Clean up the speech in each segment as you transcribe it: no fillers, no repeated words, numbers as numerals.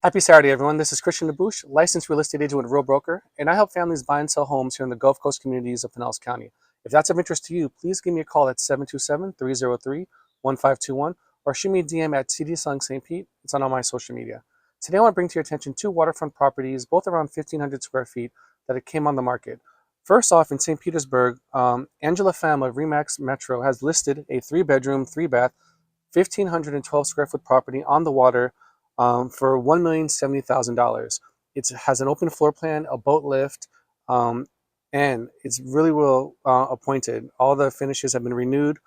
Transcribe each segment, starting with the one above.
Happy Saturday, everyone. This is Christian DeBouche, licensed real estate agent with Real Broker, and I help families buy and sell homes here in the Gulf Coast communities of Pinellas County. If that's of interest to you, please give me a call at 727-303-1521 or shoot me a DM at CD Selling St. Pete. It's on all my social media. Today, I want to bring to your attention two waterfront properties, both around 1,500 square feet, that it came on the market. First off, in St. Petersburg, Angela Pham of Remax Metro has listed a three-bedroom, three-bath, 1,512 square foot property on the water for $1,070,000. It has an open floor plan, a boat lift, um, and it's really well appointed. All the finishes have been renewed.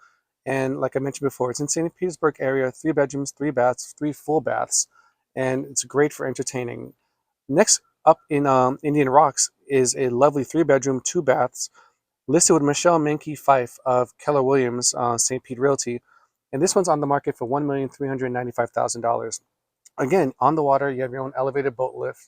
And like I mentioned before, it's in St. Petersburg area, three bedrooms, three baths, three full baths, and it's great for entertaining. Next up in Indian Rocks is a lovely three bedroom, two baths, listed with Michelle Menke Fife of Keller Williams St. Pete Realty. And this one's on the market for $1,395,000. Again, on the water, you have your own elevated boat lift,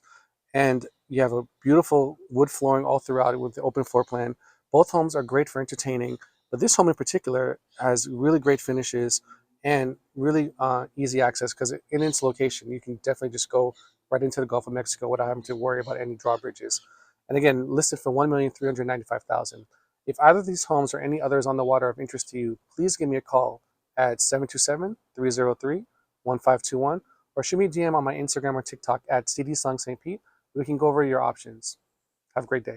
and you have a beautiful wood flooring all throughout it with the open floor plan. Both homes are great for entertaining, but this home in particular has really great finishes and really easy access because in its location, you can definitely just go right into the Gulf of Mexico without having to worry about any drawbridges. And again, listed for $1,395,000. If either of these homes or any others on the water are of interest to you, please give me a call at 727-303-1521 or shoot me a DM on my Instagram or TikTok at CD Sung St. Pete. We can go over your options. Have a great day.